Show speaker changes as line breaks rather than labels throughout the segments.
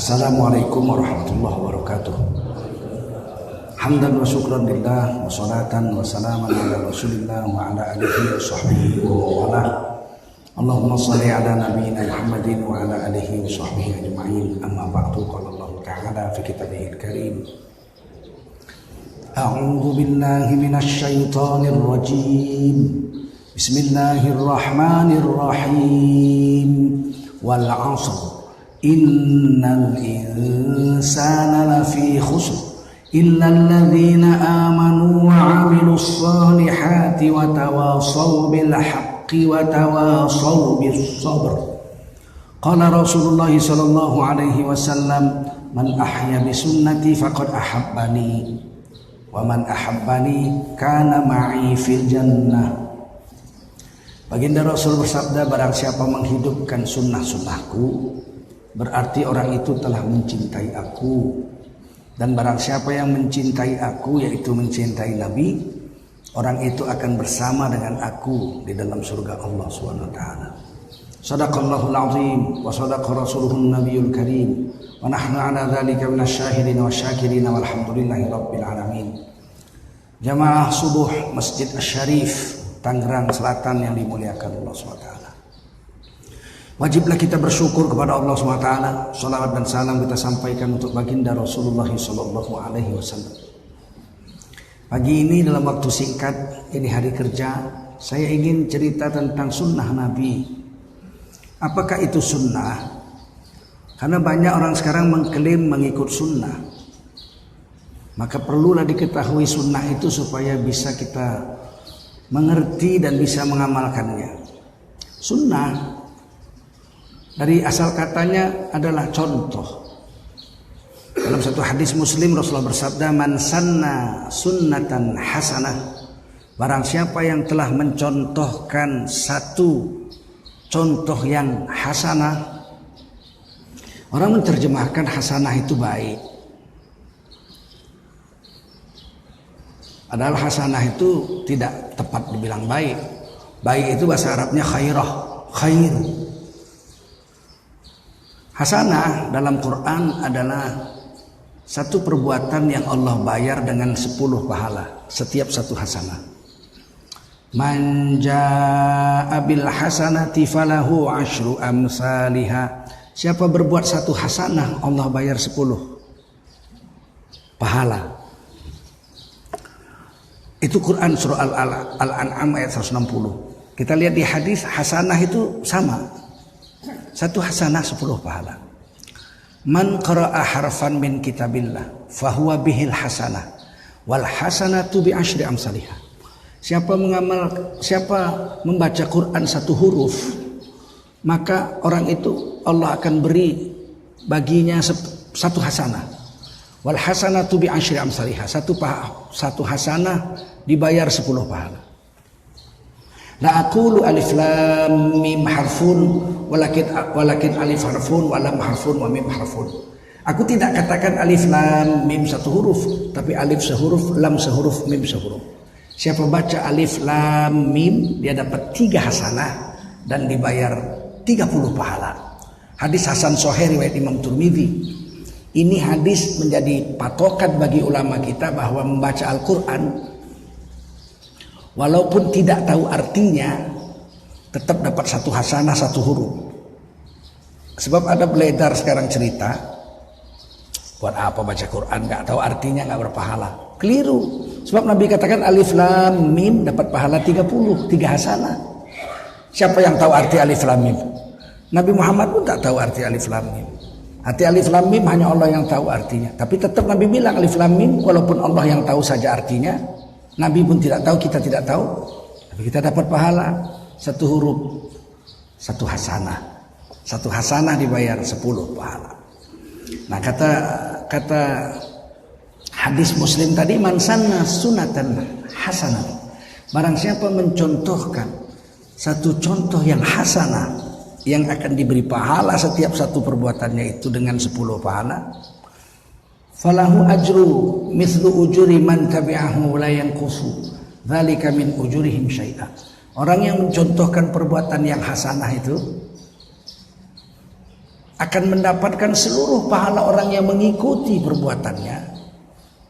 Assalamualaikum warahmatullahi wabarakatuh. Hamdan wa syukran lillah wa salatan wa salaman ala rasulillah wa ala alihi wa sahbihi wa wala. Allahumma salli ala nabiyyina Muhammadin wa ala alihi wa sahbihi ajma'in. Amma ba'du, qala Allah ta'ala fi kitabihil karim. A'udzu billahi minasy syaithanir rajim. Bismillahirrahmanirrahim. Wal 'ashr. Innal insana lafi khusr illa alladhina amanu wa 'amilus solihati wa tawasaw bil haqqi wa tawasaw bis sabr. Qala Rasulullah sallallahu alaihi wasallam, man ahya bi sunnati faqad ahabbani wa man ahabbani kana ma'i fil jannah. Baginda Rasul bersabda, barang siapa menghidupkan sunnah-sunnahku, berarti orang itu telah mencintai aku. Dan barang siapa yang mencintai aku, yaitu mencintai Nabi, orang itu akan bersama dengan aku di dalam surga Allah SWT. Sadaqallahul azim wa sadaqa rasuluhun nabiyul karim wa nahnu ala dhalika minasyahidin wa syakirin walhamdulillahi rabbil alamin. Jamaah subuh Masjid Asy-Syarif Tangerang Selatan yang dimuliakan Allah SWT. Wajiblah kita bersyukur kepada Allah SWT. Salawat dan salam kita sampaikan untuk baginda Rasulullah SAW. Pagi ini dalam waktu singkat, ini hari kerja, saya ingin cerita tentang sunnah Nabi. Apakah itu sunnah? Karena banyak orang sekarang mengklaim mengikut sunnah. Maka perlulah diketahui sunnah itu supaya bisa kita mengerti dan bisa mengamalkannya. Sunnah dari asal katanya adalah contoh. Dalam satu hadis Muslim, Rasulullah bersabda, man sanna sunnatan hasanah, barang siapa yang telah mencontohkan satu contoh yang hasanah. Orang menerjemahkan hasanah itu baik, padahal hasanah itu tidak tepat dibilang baik. Baik itu bahasa Arabnya khairah, khair. Hasanah dalam Quran adalah satu perbuatan yang Allah bayar dengan 10 pahala setiap satu hasanah. Man jaa'a bil hasanati falahu 'asyru amsalihha. Siapa berbuat satu hasanah, Allah bayar 10 pahala. Itu Quran surah Al-An'am ayat 160. Kita lihat di hadis, hasanah itu sama. Satu hasanah 10 pahala. Man qara'a harfan min kitabillah fahuwa bihil hasanah wal hasanatu bi asyri amsalihha. Siapa membaca Quran satu huruf, maka orang itu Allah akan beri baginya satu hasanah. Wal hasanatu bi asyri amsalihha. Satu hasanah dibayar 10 pahala. La aqulu alif lam mim harfun walakin alif harfun wa lam harfun wa mim harfun. Aku tidak katakan alif lam mim satu huruf, tapi alif sehuruf, lam sehuruf, mim sehuruf. Siapa baca alif lam mim, dia dapat 3 hasanah dan dibayar 30 pahala. Hadis hasan sahih riwayat Imam Tirmidzi. Ini hadis menjadi patokan bagi ulama kita bahwa membaca Al-Quran, walaupun tidak tahu artinya, tetap dapat satu hasanah satu huruf. Sebab ada beredar sekarang cerita, buat apa baca Quran nggak tahu artinya nggak berpahala. Keliru. Sebab Nabi katakan alif lam mim dapat pahala 30, 3 hasanah. Siapa yang tahu arti alif lam mim? Nabi Muhammad pun tak tahu arti alif lam mim. Arti alif lam mim hanya Allah yang tahu artinya. Tapi tetap Nabi bilang alif lam mim, walaupun Allah yang tahu saja artinya. Nabi pun tidak tahu, kita tidak tahu, tapi kita dapat pahala satu huruf, satu hasanah. Satu hasanah dibayar 10 pahala. Nah, kata hadis Muslim tadi, man sanna sunatan hasanah. Barang siapa mencontohkan satu contoh yang hasanah, yang akan diberi pahala setiap satu perbuatannya itu dengan 10 pahala. Falahu ajru mithlu ujuri man tabi'ahu la yanqusu dzalika min ujurihim syai'a. Orang yang mencontohkan perbuatan yang hasanah itu akan mendapatkan seluruh pahala orang yang mengikuti perbuatannya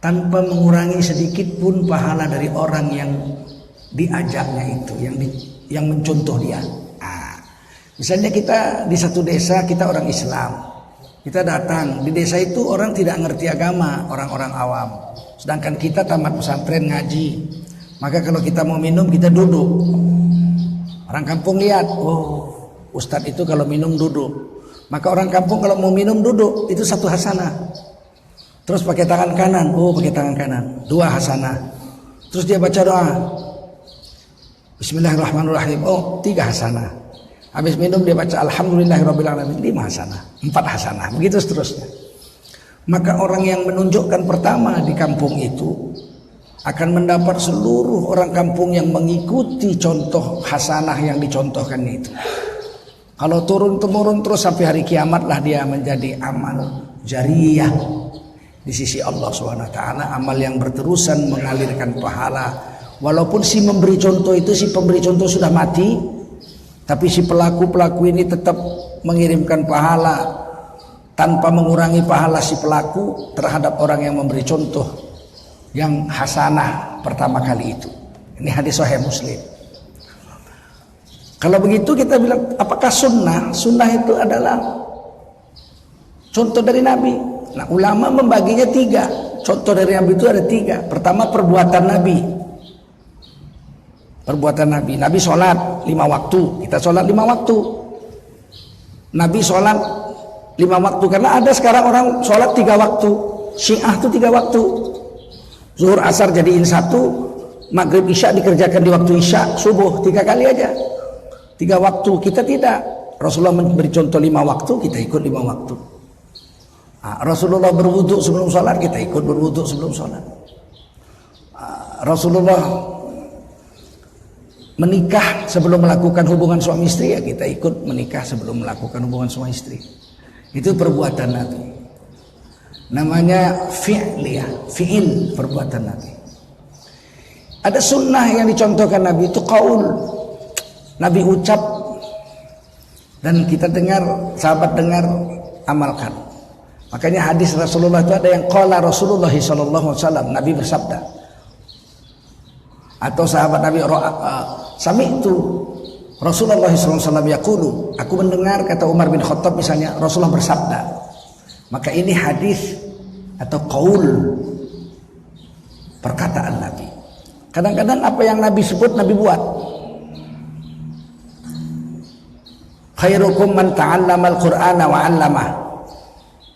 tanpa mengurangi sedikit pun pahala dari orang yang diajaknya itu, yang mencontoh dia. Misalnya kita di satu desa, kita orang Islam, kita datang di desa itu orang tidak ngerti agama, orang-orang awam. Sedangkan kita tamat pesantren ngaji, maka kalau kita mau minum kita duduk. Orang kampung lihat, oh ustadz itu kalau minum duduk. Maka orang kampung kalau mau minum duduk, itu satu hasanah. Terus pakai tangan kanan, oh pakai tangan kanan, 2 hasanah. Terus dia baca doa, Bismillahirrahmanirrahim, oh 3 hasanah. Habis minum dia baca Alhamdulillahirrabbilalamin, 5 hasanah, 4 hasanah, begitu seterusnya. Maka orang yang menunjukkan pertama di kampung itu akan mendapat seluruh orang kampung yang mengikuti contoh hasanah yang dicontohkan itu. Kalau turun-temurun terus sampai hari kiamat lah dia menjadi amal jariyah di sisi Allah SWT, amal yang berterusan mengalirkan pahala. Walaupun si memberi contoh itu, si pemberi contoh sudah mati, tapi si pelaku-pelaku ini tetap mengirimkan pahala tanpa mengurangi pahala si pelaku terhadap orang yang memberi contoh yang hasanah pertama kali itu. Ini hadis Sahih Muslim. Kalau begitu kita bilang, apakah sunnah? Sunnah itu adalah contoh dari Nabi. Nah, ulama membaginya 3. Contoh dari Nabi itu ada 3. Pertama, perbuatan Nabi. Perbuatan Nabi. Nabi sholat 5 waktu. Kita sholat 5 waktu. Nabi sholat 5 waktu. Karena ada sekarang orang sholat 3 waktu. Syiah itu 3 waktu. Zuhur asar jadiin 1. Maghrib isya dikerjakan di waktu isya. Subuh 3 kali aja. 3 waktu. Kita tidak. Rasulullah memberi contoh 5 waktu. Kita ikut 5 waktu. Rasulullah berwudu sebelum sholat. Kita ikut berwudu sebelum sholat. Rasulullah menikah sebelum melakukan hubungan suami istri, ya kita ikut menikah sebelum melakukan hubungan suami istri. Itu perbuatan Nabi. Namanya fi'liyah, fi'il, perbuatan Nabi. Ada sunnah yang dicontohkan Nabi itu qaul. Nabi ucap dan kita dengar, sahabat dengar, amalkan. Makanya hadis Rasulullah itu ada yang qala Rasulullah sallallahu alaihi wasallam, Nabi bersabda. Atau sahabat Nabi sami'tu Rasulullah SAW yaqulu, aku mendengar, kata Umar bin Khattab misalnya, Rasulullah bersabda. Maka ini hadis atau qaul, perkataan Nabi. Kadang-kadang apa yang Nabi sebut Nabi buat. Khairukum man ta'allama al-Qur'ana wa 'allamah.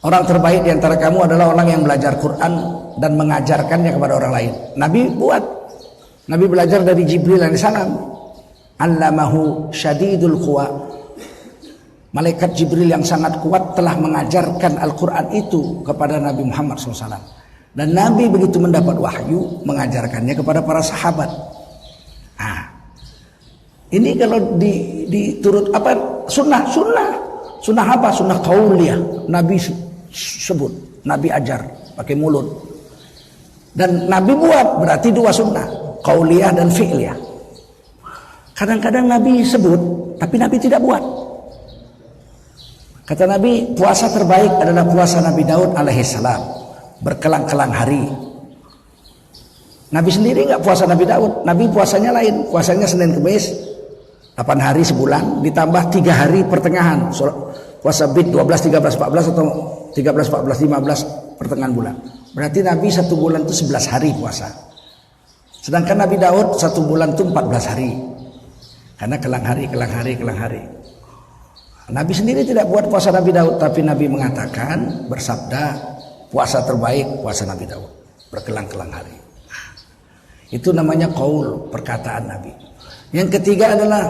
Orang terbaik di antara kamu adalah orang yang belajar Quran dan mengajarkannya kepada orang lain. Nabi buat. Nabi belajar dari Jibril alaihissalam. Allamahu syadidul quwa. Malaikat Jibril yang sangat kuat telah mengajarkan Al-Quran itu kepada Nabi Muhammad SAW. Dan Nabi begitu mendapat wahyu mengajarkannya kepada para sahabat. Ini kalau diturut apa? Sunnah apa? Sunnah qauliyah. Nabi sebut, Nabi ajar pakai mulut. Dan Nabi buat, berarti 2 sunnah, qauliyah dan fi'liyah. Kadang-kadang Nabi sebut, tapi Nabi tidak buat. Kata Nabi, puasa terbaik adalah puasa Nabi Daud alaihissalam, berkelang-kelang hari. Nabi sendiri nggak puasa Nabi Daud. Nabi puasanya lain, puasanya Senin Kemis, 8 hari sebulan, ditambah 3 hari pertengahan. Puasa bid 12, 13, 14 atau 13, 14, 15 pertengahan bulan. Berarti Nabi 1 bulan itu 11 hari puasa. Sedangkan Nabi Daud 1 bulan itu 14 hari. Karena kelang hari. Nabi sendiri tidak buat puasa Nabi Daud, tapi Nabi mengatakan, bersabda, puasa terbaik puasa Nabi Daud, berkelang-kelang hari. Itu namanya qaul, perkataan Nabi. Yang ketiga adalah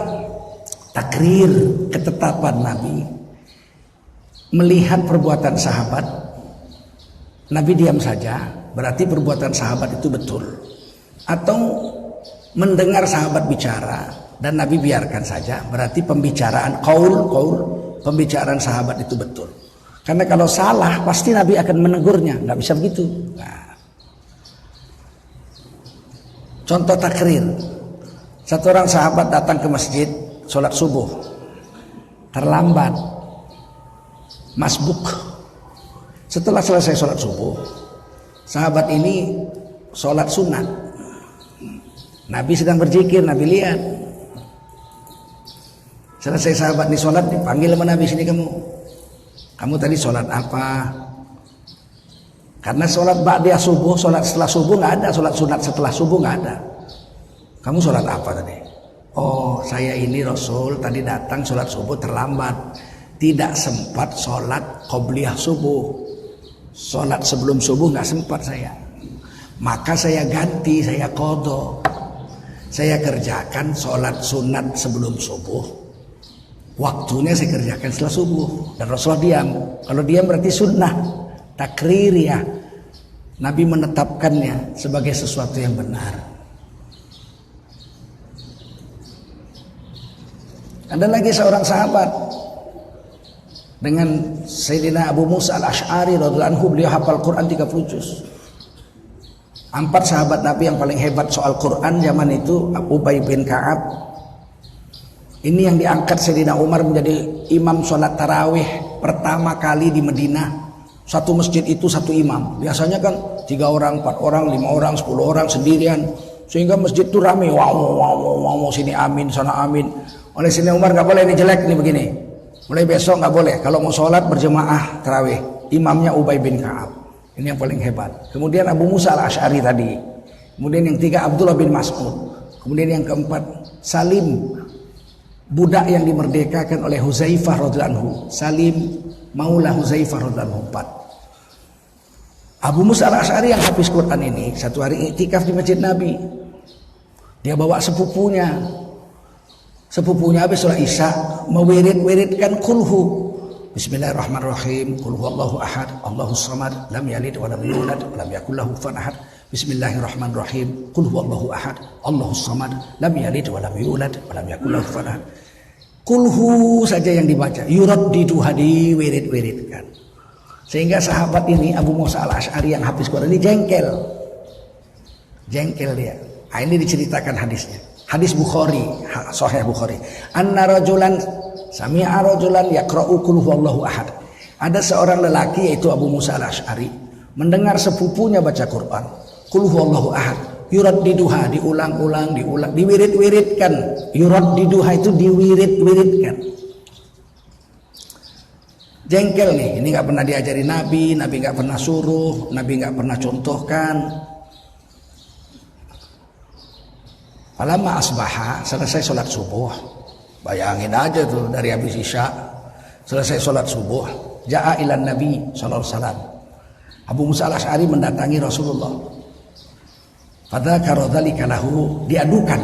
takrir, ketetapan Nabi. Melihat perbuatan sahabat, Nabi diam saja, berarti perbuatan sahabat itu betul. Atau mendengar sahabat bicara dan Nabi biarkan saja, berarti pembicaraan qaul, pembicaraan sahabat itu betul. Karena kalau salah pasti Nabi akan menegurnya, nggak bisa begitu. Nah, contoh takrir, satu orang sahabat datang ke masjid sholat subuh, terlambat. masbuk. Setelah selesai sholat subuh, sahabat ini sholat sunat. Nabi sedang berzikir, Nabi lihat. Selesai sahabat ini sholat, dipanggil sama Nabi, sini kamu. Kamu tadi sholat apa? Karena sholat ba'da subuh, sholat setelah subuh nggak ada, sholat sunat setelah subuh nggak ada. Kamu sholat apa tadi? Oh, saya ini Rasul tadi datang sholat subuh terlambat, tidak sempat sholat qobliyah subuh. Sholat sebelum subuh nggak sempat saya. Maka saya ganti, saya qadha. Saya kerjakan sholat sunat sebelum subuh. Waktunya saya kerjakan setelah subuh. Dan Rasulullah diam. Kalau diam berarti sunnah, takririyah. Nabi menetapkannya sebagai sesuatu yang benar. Ada lagi seorang sahabat dengan Sayyidina Abu Musa al-Ash'ari radhiyallahu anhu, beliau hafal Quran 30 juz. 4 sahabat Nabi yang paling hebat soal Quran zaman itu, Ubay bin Ka'ab. Ini yang diangkat Sayyidina Umar menjadi imam sholat tarawih pertama kali di Madinah. Satu masjid itu satu imam. Biasanya kan 3 orang, 4 orang, 5 orang, 10 orang sendirian. Sehingga masjid itu ramai. Wow, sini amin, sana amin. Oleh Sayyidina Umar, nggak boleh ini jelek nih begini. Mulai besok nggak boleh. Kalau mau sholat berjemaah tarawih, imamnya Ubay bin Ka'ab. Ini yang paling hebat. Kemudian Abu Musa al-Ash'ari tadi. Kemudian yang 3 Abdullah bin Mas'ud. Kemudian yang keempat Salim, budak yang dimerdekakan oleh Huzaifah radhiyallahu anhu. Salim maula Huzaifah radhiyallahu anhu. Abu Musa al-Ash'ari yang hafiz Quran ini satu hari iktikaf di Masjid Nabi. Dia bawa sepupunya. Sepupunya habis sholat isya mewirid-wiridkan kulhu. Bismillahirrahmanirrahim. Qul huwallahu ahad, Allahus samad, lam yalid wa lam yulad wa lam yakul lahu kufuwan ahad. Bismillahirrahmanirrahim. Qul huwallahu ahad, Allahus samad, lam yalid wa lam yulad wa lam yakul lahu kufuwan ahad. Kulhu saja yang dibaca, yuraddiduha, diwirid-wiridkan. Sehingga sahabat ini Abu Musa al-Ash'ari yang hafiz Quran ini jengkel. Jengkel dia. Nah, ini diceritakan hadisnya. Hadis Bukhari, Sahih Bukhari. Anna rajulan sami'a rajulan yaqra'u qul huwallahu ahad. Ada seorang lelaki yaitu Abu Musa al-Ash'ari mendengar sepupunya baca Quran. Qul huwallahu ahad. Yuraddiduha, diulang-ulang, diwirid-wiridkan. Yuraddiduha itu diwirid-wiridkan. Jengkel nih, ini nggak pernah diajari Nabi nggak pernah suruh, Nabi nggak pernah contohkan. Falamma asbaha, selesai sholat subuh, bayangin aja tuh dari habis isya, selesai sholat subuh, ja'a ilan Nabi sallallahu alaihi wasallam. Abu Musa al-Ash'ari mendatangi Rasulullah. Fadzakara dzalika lahu, diadukan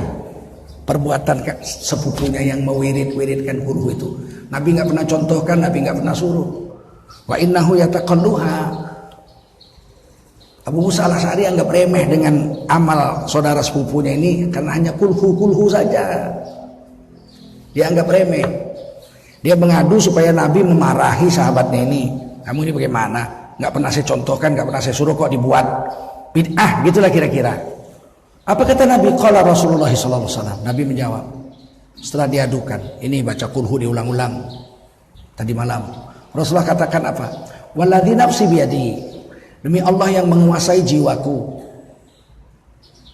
perbuatan sepupunya yang mewirid-wiridkan kulhu itu. Nabi nggak pernah contohkan, Nabi nggak pernah suruh. Wa innahu yataqalluha. Abu Musa al-Ash'ari anggap remeh dengan amal saudara sepupunya ini karena hanya kulhu saja. Dia anggap remeh. Dia mengadu supaya Nabi memarahi sahabatnya ini. Kamu ini bagaimana? Nggak pernah saya contohkan, nggak pernah saya suruh, kok dibuat bid'ah, gitulah kira-kira. Apa kata Nabi? Qala Rasulullah sallallahu alaihi wasallam. Nabi menjawab setelah diadukan, ini baca kulhu diulang-ulang tadi malam. Rasulullah katakan apa? Walladzi nafsi biyadihi, demi Allah yang menguasai jiwaku,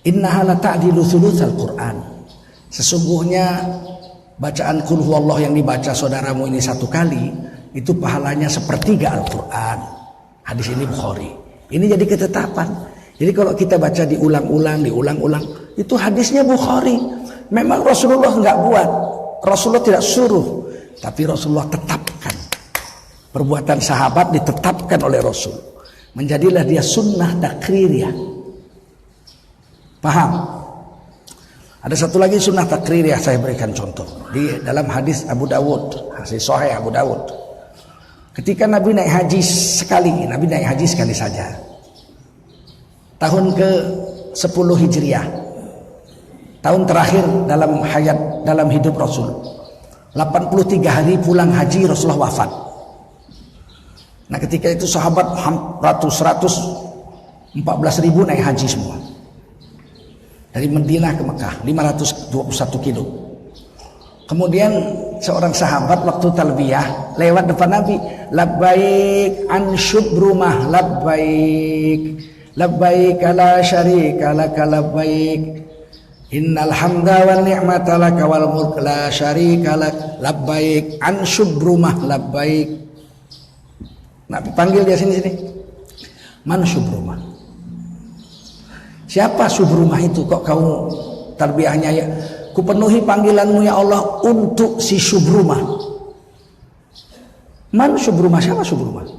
innaha la ta'dilu thulutsal Qur'an. Sesungguhnya bacaan qul huwallahu yang dibaca saudaramu ini satu kali itu pahalanya sepertiga Al-Qur'an. Hadis ini Bukhari. Ini jadi ketetapan. Jadi kalau kita baca diulang-ulang, itu hadisnya Bukhari. Memang Rasulullah enggak buat, Rasulullah tidak suruh, tapi Rasulullah tetapkan. Perbuatan sahabat ditetapkan oleh Rasul. Menjadilah dia sunnah takririyah. Paham? Ada satu lagi sunnah takririyah, saya berikan contoh. Di dalam hadis Abu Dawud, hadis Sahih Abu Dawud. Ketika Nabi naik haji sekali, Nabi naik haji sekali saja. Tahun ke-10 Hijriah. Tahun terakhir dalam hidup Rasul. 83 hari pulang haji Rasulullah wafat. Nah ketika itu sahabat 114.000 naik haji semua. Dari Madinah ke Mekah 521 kilo. Kemudian seorang sahabat waktu talbiyah lewat depan Nabi, labbaik an syubrumah, labbaik labbaik la syarika laka labbaik innal hamda wan ni'mata laka wal mulk la syarika lak labbaik an syubrumah labbaik. Nabi panggil dia sini. Man syubrumah? Siapa syubrumah itu? Kok kamu tarbiyahnya ya? Kupenuhi panggilanmu ya Allah untuk si syubrumah. Man syubrumah? Siapa syubrumah?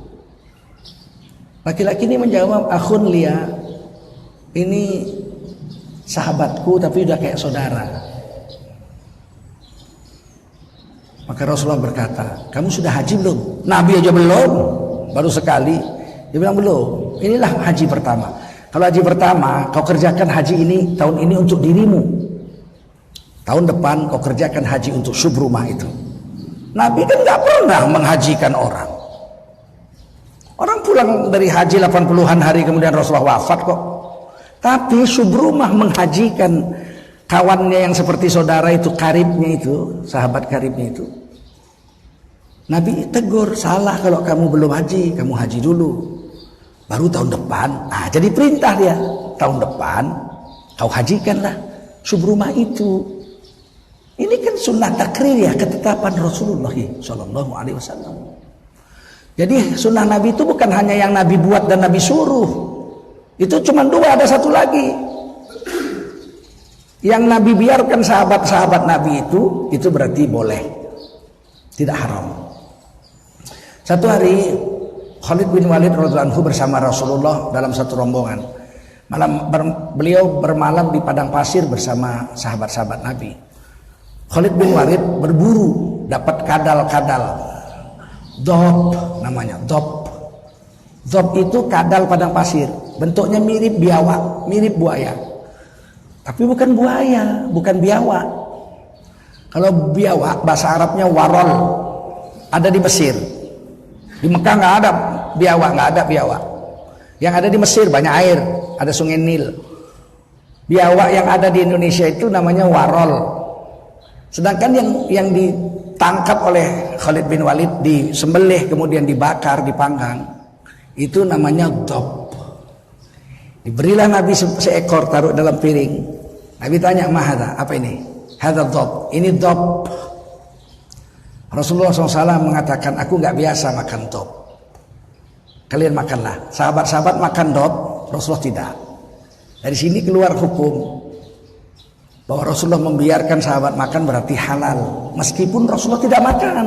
Laki-laki ini menjawab, akhun lia, ini sahabatku tapi udah kayak saudara. Maka Rasulullah berkata, kamu sudah haji belum? Nabi aja belum, baru sekali. Dia bilang belum. Inilah haji pertama. Kalau haji pertama, kau kerjakan haji ini tahun ini untuk dirimu. Tahun depan kau kerjakan haji untuk syubrumah itu. Nabi kan gak pernah menghajikan orang. Orang pulang dari haji 80-an hari kemudian Rasulullah wafat kok. Tapi syubrumah menghajikan kawannya yang seperti saudara itu, karibnya itu, sahabat karibnya itu. Nabi tegur, salah kalau kamu belum haji, kamu haji dulu. Baru tahun depan, jadi perintah dia. Tahun depan kau hajikanlah syubrumah itu. Ini kan sunnah takrir ya, ketetapan Rasulullah Sallallahu Alaihi Wasallam. Jadi sunnah Nabi itu bukan hanya yang Nabi buat dan Nabi suruh. Itu cuma dua, ada satu lagi. Yang Nabi biarkan sahabat-sahabat Nabi itu berarti boleh, tidak haram. Satu hari Khalid bin Walid radhiyallahu anhu bersama Rasulullah dalam satu rombongan. Beliau bermalam di padang pasir bersama sahabat-sahabat Nabi. Khalid bin Walid berburu, dapat kadal-kadal. Dob namanya, dob. Dob itu kadal padang pasir. Bentuknya mirip biawak, mirip buaya. Tapi bukan buaya, bukan biawak. Kalau biawak bahasa Arabnya warol, ada di Mesir. Di Mekah nggak ada biawak, nggak ada biawak. Yang ada di Mesir banyak air, ada sungai Nil. Biawak yang ada di Indonesia itu namanya warol. Sedangkan yang ditangkap oleh Khalid bin Walid, disembelih kemudian dibakar, dipanggang, itu namanya dob. Diberilah Nabi seekor, taruh dalam piring. Nabi tanya, mahada, apa ini? Hadza dob, ini dob. Rasulullah SAW mengatakan, aku nggak biasa makan dob. Kalian makanlah. Sahabat-sahabat makan dob, Rasulullah tidak. Dari sini keluar hukum bahwa Rasulullah membiarkan sahabat makan berarti halal, meskipun Rasulullah tidak makan.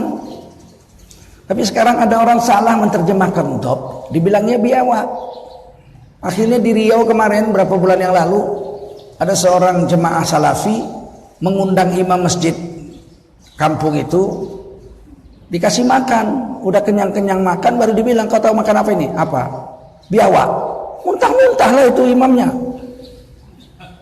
Tapi sekarang ada orang salah menerjemahkan dob, dibilangnya biawak. Akhirnya di Riau kemarin berapa bulan yang lalu, ada seorang jemaah salafi mengundang imam masjid kampung itu, dikasih makan, udah kenyang-kenyang makan, baru dibilang, kau tahu makan apa ini? Apa? Biawak. Muntah-muntah lah itu imamnya.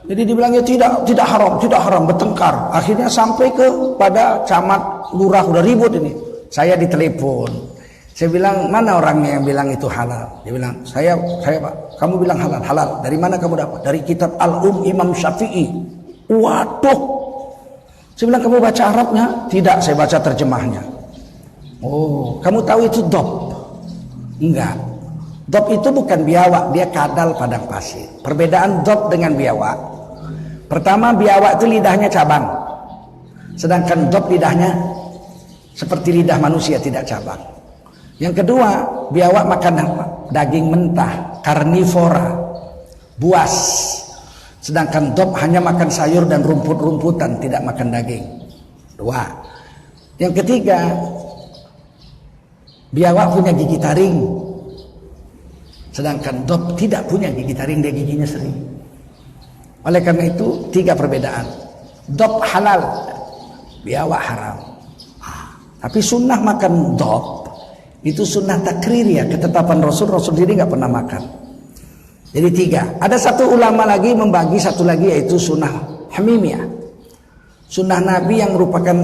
Jadi dibilangnya tidak haram, bertengkar. Akhirnya sampai kepada camat, lurah, udah ribut ini. Saya ditelepon. Saya bilang, mana orangnya yang bilang itu halal? Dia bilang, saya Pak. Kamu bilang halal. Dari mana kamu dapat? Dari kitab Imam Syafi'i. Waduh. Saya bilang, kamu baca Arabnya? Tidak, saya baca terjemahnya. Oh, kamu tahu itu dob? Enggak. Dob itu bukan biawak, dia kadal padang pasir. Perbedaan dob dengan biawak. Pertama, biawak itu lidahnya cabang. Sedangkan dob lidahnya seperti lidah manusia, tidak cabang. Yang kedua, biawak makan daging mentah, karnivora, buas. Sedangkan dob hanya makan sayur dan rumput-rumputan, tidak makan daging. Dua. Yang ketiga, biawak punya gigi taring. Sedangkan dob tidak punya gigi taring, dia giginya sering. Oleh karena itu, tiga perbedaan. Dob halal, biawak haram. Tapi sunnah makan dob itu sunnah takrir ya, ketetapan Rasul diri nggak pernah makan. Jadi tiga. Ada satu ulama lagi membagi satu lagi, yaitu sunnah hamimiyah. Sunnah Nabi yang merupakan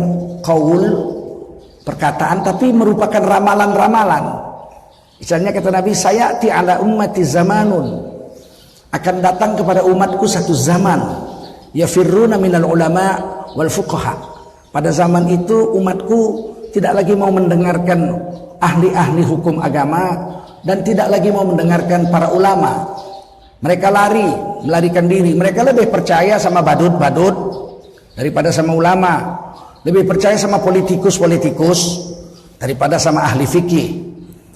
qaul, perkataan, tapi merupakan ramalan-ramalan. Misalnya kata Nabi, sayati ala ummati zamanun, akan datang kepada umatku satu zaman, yafirruna minal ulama wal fuqaha, Pada zaman itu umatku tidak lagi mau mendengarkan ahli-ahli hukum agama dan tidak lagi mau mendengarkan para ulama. Mereka melarikan diri. Mereka lebih percaya sama badut-badut daripada sama ulama. Lebih percaya sama politikus-politikus daripada sama ahli fikih.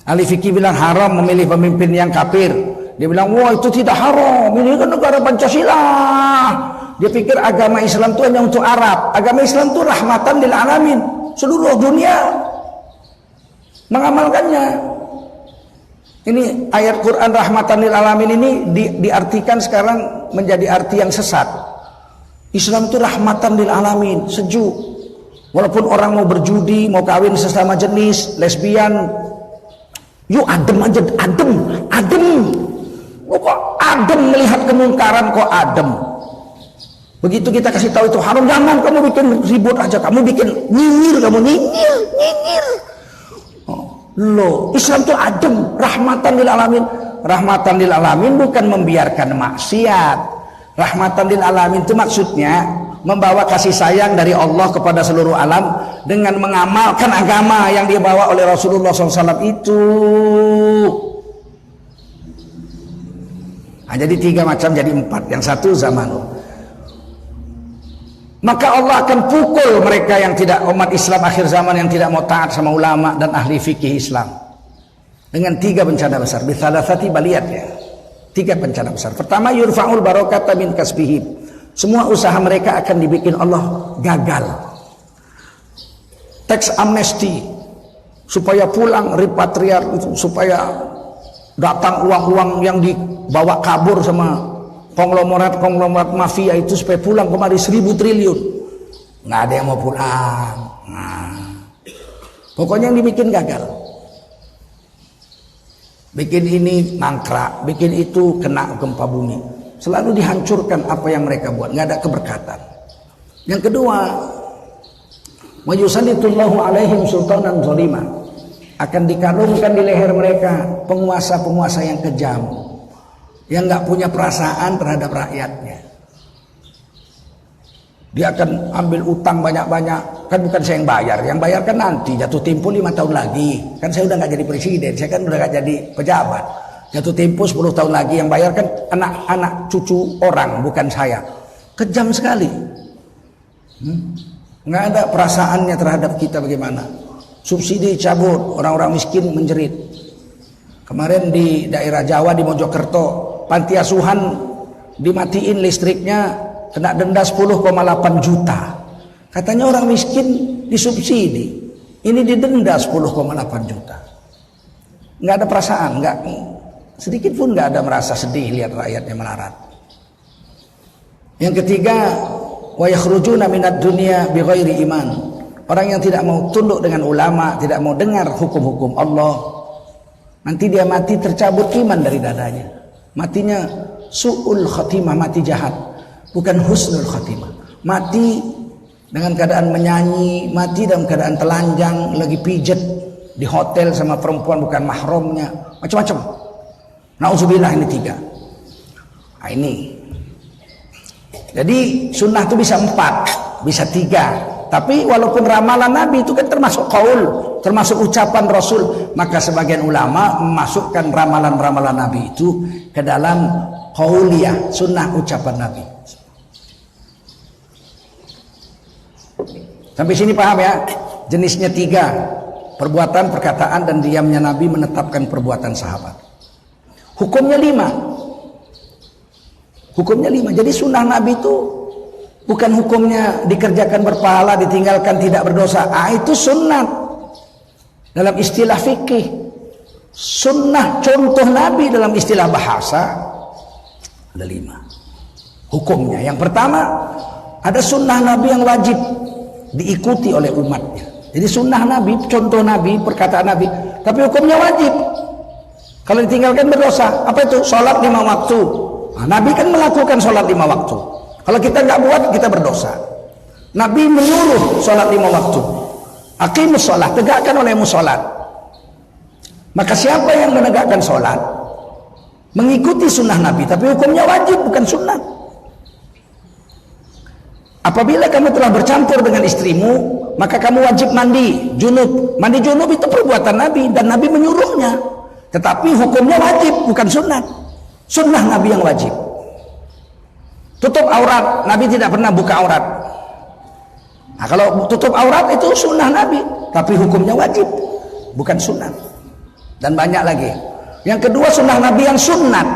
Ahli fikih bilang haram memilih pemimpin yang kafir. Dia bilang, wah itu tidak haram, ini kan negara Pancasila. Dia pikir agama Islam itu hanya untuk Arab. Agama Islam itu rahmatan lil alamin. Seluruh dunia mengamalkannya. Ini ayat Quran rahmatan lil alamin ini diartikan sekarang menjadi arti yang sesat. Islam itu rahmatan lil alamin, sejuk. Walaupun orang mau berjudi, mau kawin sesama jenis, lesbian, yuk adem aja, adem. Kok adem melihat kemungkaran, kok adem. Begitu kita kasih tahu itu haram, jangan kamu bikin ribut aja, kamu bikin nyinyir, Loh, Islam itu adem, rahmatan lil alamin. Rahmatan lil alamin bukan membiarkan maksiat. Rahmatan lil alamin itu maksudnya membawa kasih sayang dari Allah kepada seluruh alam dengan mengamalkan agama yang dibawa oleh Rasulullah SAW itu. Nah, jadi 3 macam jadi 4. Yang satu zaman. Maka Allah akan pukul mereka yang tidak, umat Islam akhir zaman yang tidak mau taat sama ulama dan ahli fikih Islam. Dengan 3 bencana besar. Bithalasati baliyat ya. 3 bencana besar. Pertama, yurfa'ul barakata min kasbihim. Semua usaha mereka akan dibikin Allah gagal. Tax amnesty supaya pulang repatriat, supaya datang uang-uang yang dibawa kabur sama konglomerat mafia itu supaya pulang kemari 1.000 triliun. Nggak ada yang mau pulang. Nah, pokoknya yang dibikin gagal. Bikin ini mangkrak, bikin itu kena gempa bumi. Selalu dihancurkan apa yang mereka buat, nggak ada keberkatan. Yang kedua, wa yusallitullahu alaihim sultanan zalima. Akan dikalungkan di leher mereka penguasa-penguasa yang kejam, yang nggak punya perasaan terhadap rakyatnya. Dia akan ambil utang banyak-banyak, kan bukan saya yang bayar kan nanti jatuh tempo 5 tahun lagi. Kan saya udah nggak jadi presiden, saya kan udah nggak jadi pejabat. Jatuh tempo 10 tahun lagi, yang bayar kan anak-anak cucu orang, bukan saya. Kejam sekali. Nggak ada perasaannya terhadap kita bagaimana. Subsidi cabut, orang-orang miskin menjerit. Kemarin di daerah Jawa di Mojokerto, panti asuhan dimatiin listriknya, kena denda 10,8 juta. Katanya orang miskin disubsidi, ini didenda 10,8 juta. Nggak ada perasaan, nggak sedikit pun nggak ada merasa sedih lihat rakyatnya melarat. Yang ketiga, wa yakhrujuna minad dunya bighairi iman. Orang yang tidak mau tunduk dengan ulama, tidak mau dengar hukum-hukum Allah, nanti dia mati tercabut iman dari dadanya. Matinya su'ul khatimah, mati jahat, bukan husnul khatimah. Mati dengan keadaan menyanyi, mati dalam keadaan telanjang, lagi pijet di hotel sama perempuan bukan mahramnya, macam-macam. Nauzubillah, ini 3. Nah, ini. Jadi sunnah itu bisa 4, bisa 3. Tapi walaupun ramalan Nabi itu kan termasuk qaul, termasuk ucapan Rasul, maka sebagian ulama memasukkan ramalan-ramalan Nabi itu ke dalam qauliyah, sunnah ucapan Nabi. Sampai sini paham ya? Jenisnya 3. Perbuatan, perkataan, dan diamnya Nabi menetapkan perbuatan sahabat. Hukumnya 5. Hukumnya 5. Jadi sunnah Nabi itu bukan hukumnya dikerjakan berpahala, ditinggalkan tidak berdosa. Itu sunnah dalam istilah fikih. Sunnah contoh Nabi dalam istilah bahasa ada 5 hukumnya. Yang pertama, ada sunnah Nabi yang wajib diikuti oleh umatnya. Jadi sunnah Nabi, contoh Nabi, perkataan Nabi, tapi hukumnya wajib. Kalau ditinggalkan berdosa. Apa itu? Sholat 5 waktu. Nah, Nabi kan melakukan sholat 5 waktu. Kalau kita nggak buat, kita berdosa. Nabi menyuruh sholat 5 waktu. Aqimus sholat, tegakkan olehmu sholat. Maka siapa yang menegakkan sholat, mengikuti sunnah Nabi, tapi hukumnya wajib, bukan sunnah. Apabila kamu telah bercampur dengan istrimu, maka kamu wajib mandi junub. Mandi junub itu perbuatan Nabi dan Nabi menyuruhnya. Tetapi hukumnya wajib, bukan sunnah. Sunnah Nabi yang wajib. Tutup aurat, Nabi tidak pernah buka aurat. Nah, kalau tutup aurat itu sunnah Nabi, tapi hukumnya wajib, bukan sunnah. Dan banyak lagi. Yang kedua, sunnah Nabi yang sunnat,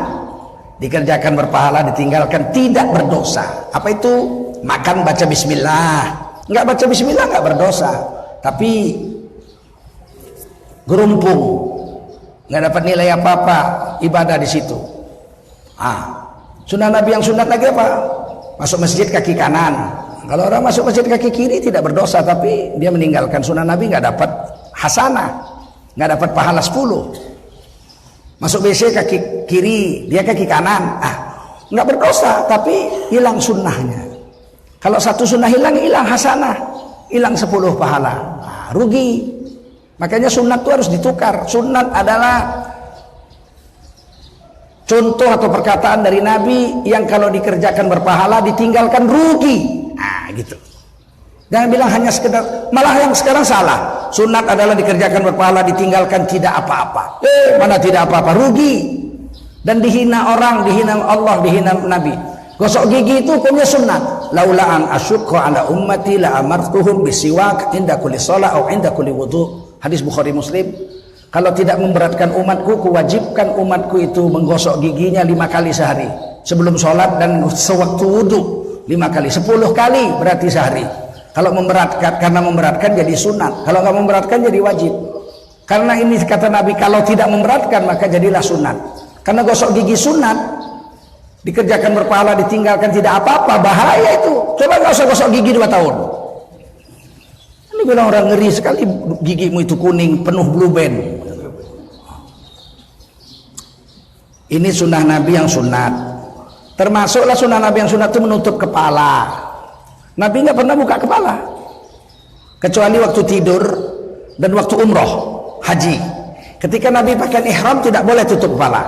dikerjakan berpahala, ditinggalkan tidak berdosa. Apa itu? Makan baca bismillah. Enggak baca bismillah enggak berdosa, tapi gerumpung, enggak dapat nilai apa-apa ibadah di situ. Sunnah Nabi yang sunat lagi apa? Masuk masjid kaki kanan. Kalau orang masuk masjid kaki kiri tidak berdosa, tapi dia meninggalkan sunnah Nabi nggak dapat hasanah, nggak dapat pahala 10. Masuk WC kaki kiri, dia kaki kanan, nggak berdosa, tapi hilang sunnahnya. Kalau satu sunnah hilang hasanah, hilang 10 pahala, rugi. Makanya sunat itu harus ditukar. Sunat adalah contoh atau perkataan dari Nabi yang kalau dikerjakan berpahala, ditinggalkan rugi. Gitu. Jangan bilang hanya sekedar, malah yang sekarang salah. Sunat adalah dikerjakan berpahala, ditinggalkan tidak apa-apa. Mana tidak apa-apa, rugi. Dan dihina orang, dihina Allah, dihina Nabi. Gosok gigi itu hukumnya sunat. Laula an asyukka ala ummati la amartuhum bisiwak inda kulli shalah atau inda kulli wudu. Hadis Bukhari Muslim. Kalau tidak memberatkan umatku, kuwajibkan umatku itu menggosok giginya 5 kali sehari. Sebelum sholat dan sewaktu wudu 5 kali. 10 kali berarti sehari. Kalau memberatkan, karena memberatkan jadi sunat. Kalau nggak memberatkan jadi wajib. Karena ini kata Nabi, kalau tidak memberatkan maka jadilah sunat. Karena gosok gigi sunat, dikerjakan berpahala, ditinggalkan tidak apa-apa, bahaya itu. Coba nggak usah gosok gigi 2 tahun. Ini bilang orang ngeri sekali gigimu itu kuning, penuh blue band. Ini sunnah Nabi yang sunat. Termasuklah sunnah Nabi yang sunat itu menutup kepala. Nabi nggak pernah buka kepala, kecuali waktu tidur dan waktu umroh, haji. Ketika Nabi pakai ihram tidak boleh tutup kepala.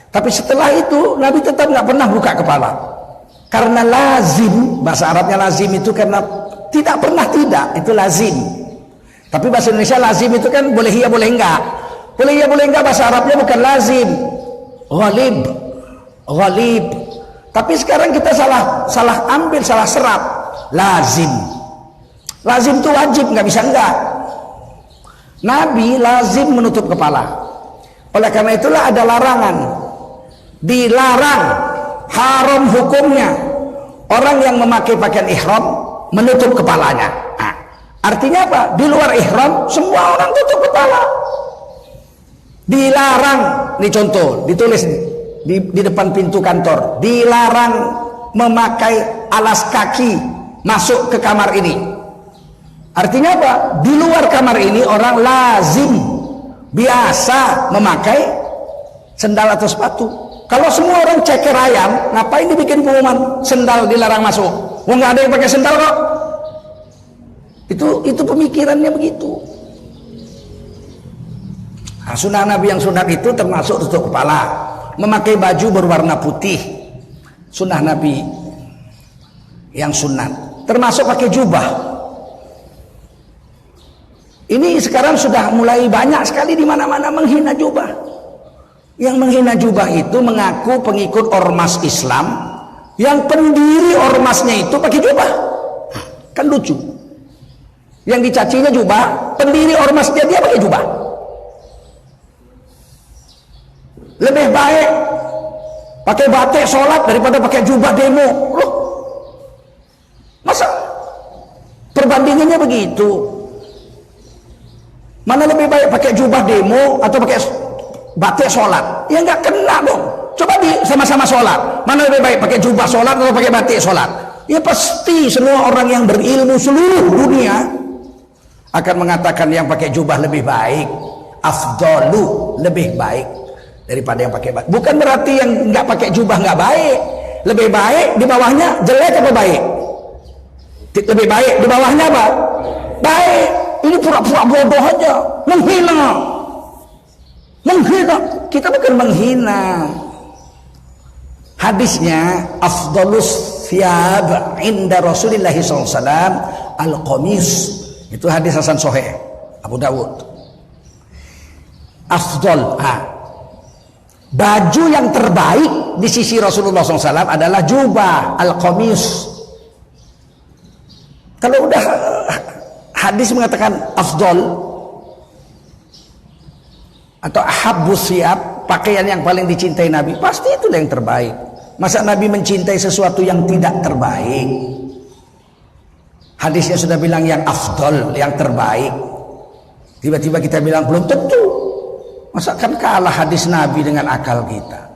Tapi setelah itu Nabi tetap nggak pernah buka kepala. Karena lazim, bahasa Arabnya lazim itu karena tidak pernah tidak, itu lazim. Tapi bahasa Indonesia lazim itu kan boleh iya boleh enggak. Boleh iya boleh enggak, bahasa Arabnya bukan lazim. Ghalib. Tapi sekarang kita salah ambil, salah serap. Lazim itu wajib, nggak bisa enggak. Nabi lazim menutup kepala. Oleh karena itulah ada larangan, dilarang, haram hukumnya orang yang memakai pakaian ihram menutup kepalanya. Artinya apa? Di luar ihram semua orang tutup kepala. Dilarang, ini contoh, ditulis di depan pintu kantor, dilarang memakai alas kaki masuk ke kamar ini. Artinya apa? Di luar kamar ini orang lazim biasa memakai sendal atau sepatu. Kalau semua orang ceker ayam, ngapain dibikin pengumuman sendal dilarang masuk? Nggak ada yang pakai sendal kok. Itu pemikirannya begitu. Sunnah Nabi yang sunat itu termasuk tutup kepala, memakai baju berwarna putih, sunnah Nabi yang sunat, termasuk pakai jubah. Ini sekarang sudah mulai banyak sekali di mana-mana menghina jubah. Yang menghina jubah itu mengaku pengikut ormas Islam, yang pendiri ormasnya itu pakai jubah. Kan lucu. Yang dicacinya jubah, pendiri ormasnya dia pakai jubah. Lebih baik pakai batik sholat daripada pakai jubah demo. Loh, masa perbandingannya begitu? Mana lebih baik pakai jubah demo atau pakai batik sholat? Ya nggak kena dong. Coba sama-sama sholat, mana lebih baik pakai jubah sholat atau pakai batik sholat? Ya pasti semua orang yang berilmu seluruh dunia akan mengatakan yang pakai jubah lebih baik, afdalu, lebih baik daripada yang pakai batik. Bukan berarti yang nggak pakai jubah nggak baik. Lebih baik, di bawahnya jelek apa baik? Lebih baik, di bawahnya apa? Baik. Ini pura-pura bodoh aja, menghina. Kita bukan menghina. Hadisnya afdalus thiyab inda Rasulillah sallallahu alaihi wasallam al-qamis. Itu hadis hasan sahih Abu Dawud. Afdal, baju yang terbaik di sisi Rasulullah SAW adalah jubah al-qamis. Kalau udah hadis mengatakan afdal atau ahabbus thiyab, pakaian yang paling dicintai Nabi, pasti itulah yang terbaik. Masa Nabi mencintai sesuatu yang tidak terbaik? Hadisnya sudah bilang yang afdal, yang terbaik. Tiba-tiba kita bilang belum tentu. Masa kan kalah hadis Nabi dengan akal kita.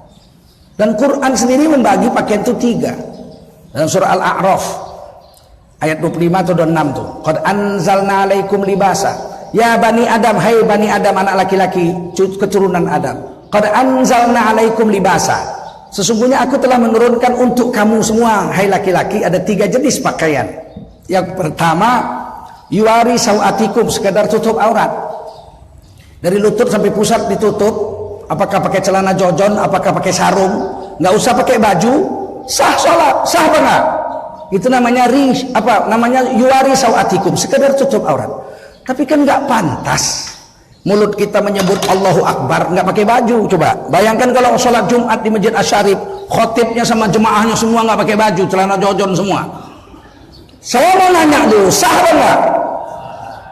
Dan Quran sendiri membagi pakaian itu 3. Dalam surah Al-A'raf ayat 25 atau 26 tuh. Qad anzalna alaikum libasa. Ya bani Adam, hai bani Adam, anak laki-laki keturunan Adam. Qad anzalna alaikum libasa. Sesungguhnya aku telah menurunkan untuk kamu semua, hai laki-laki, ada 3 jenis pakaian. Yang pertama, yuwari sawatikum, sekedar tutup aurat. Dari lutut sampai pusat ditutup. Apakah pakai celana jojon, apakah pakai sarung, nggak usah pakai baju, sah sholat, sah apa enggak? Itu namanya yuwari sawatikum, sekedar tutup aurat. Tapi kan nggak pantas mulut kita menyebut Allahu Akbar nggak pakai baju. Coba bayangkan kalau sholat Jumat di Masjid Asy-Syarif, khotibnya sama jemaahnya semua nggak pakai baju, celana jojon semua. Saya mau nanya dulu, sah apa enggak?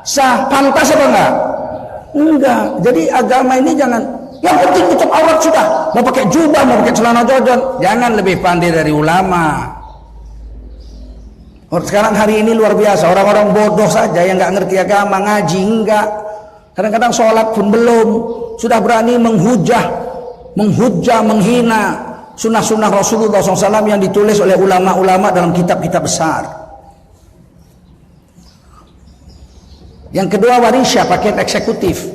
Sah, pantas apa enggak? Enggak. Jadi agama ini jangan, yang penting tutup aurat sudah. Mau pakai jubah, mau pakai celana jojon, jangan lebih pandai dari ulama. Sekarang hari ini luar biasa, orang-orang bodoh saja yang nggak ngerti agama, ngaji enggak. Kadang-kadang sholat pun belum, sudah berani menghujah, menghina sunnah-sunnah Rasulullah SAW yang ditulis oleh ulama-ulama dalam kitab-kitab besar. Yang kedua, warisya, pakaian eksekutif.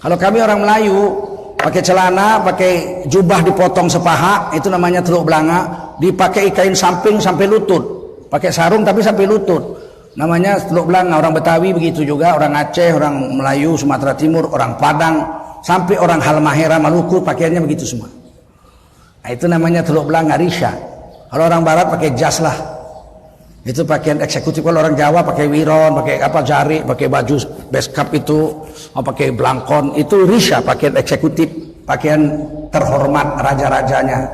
Kalau kami orang Melayu pakai celana, pakai jubah dipotong sepaha, itu namanya teluk belanga. Dipakai kain samping sampai lutut, pakai sarung tapi sampai lutut, namanya teluk belanga. Orang Betawi begitu juga, orang Aceh, orang Melayu, Sumatera Timur, orang Padang, sampai orang Halmahera, Maluku, pakaiannya begitu semua. Nah, itu namanya teluk belanga, risya. Kalau orang Barat pakai jas lah, itu pakaian eksekutif. Kalau orang Jawa pakai wiron, pakai jari, pakai baju beskap itu, pakai blangkon, itu risya, pakaian eksekutif, pakaian terhormat raja-rajanya.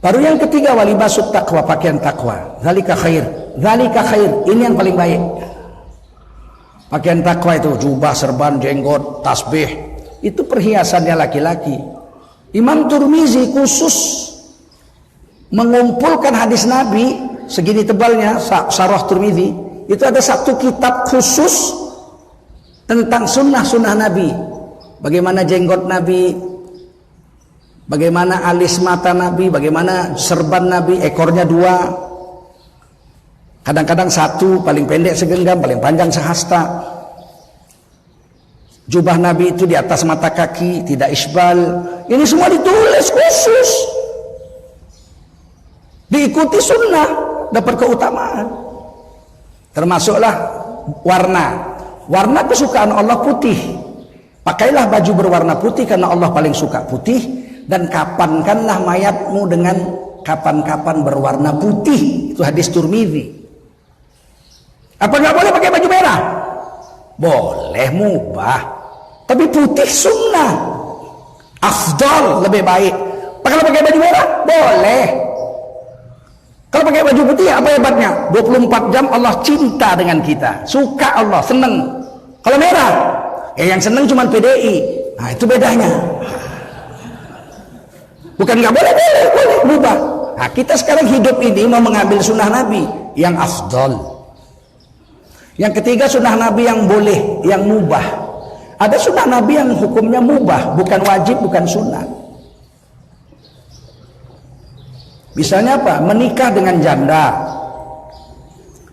Baru yang ketiga, walibasut taqwa, pakaian takwa. Zalika khair, ini yang paling baik. Pakaian takwa itu jubah, serban, jenggot, tasbih, itu perhiasannya laki-laki. Imam Tirmizi khusus mengumpulkan hadis Nabi segini tebalnya, Syarah Tirmizi, itu ada satu kitab khusus tentang sunnah-sunnah Nabi. Bagaimana jenggot Nabi, bagaimana alis mata Nabi, bagaimana serban Nabi, ekornya 2, kadang-kadang 1, paling pendek segenggam, paling panjang sehasta. Jubah Nabi itu di atas mata kaki, tidak isbal. Ini semua ditulis khusus. Diikuti sunnah, dapat keutamaan. Termasuklah warna kesukaan Allah putih. Pakailah baju berwarna putih karena Allah paling suka putih. Dan kapankanlah mayatmu dengan kapan-kapan berwarna putih. Itu hadis Tirmizi. Apa nggak boleh pakai baju merah? Boleh, mubah. Tapi putih sunnah, afdal, lebih baik. Kalau pakai baju merah boleh. Kalau pakai baju putih apa hebatnya? 24 jam Allah cinta dengan kita, suka Allah, seneng. Kalau merah, yang seneng cuma PDI. Nah, itu bedanya. Bukan nggak boleh, boleh, mubah. Nah, kita sekarang hidup ini mau mengambil sunnah Nabi yang afdal. Yang ketiga, sunnah Nabi yang boleh, yang mubah. Ada sunnah Nabi yang hukumnya mubah, bukan wajib, bukan sunnah. Misalnya apa? Menikah dengan janda.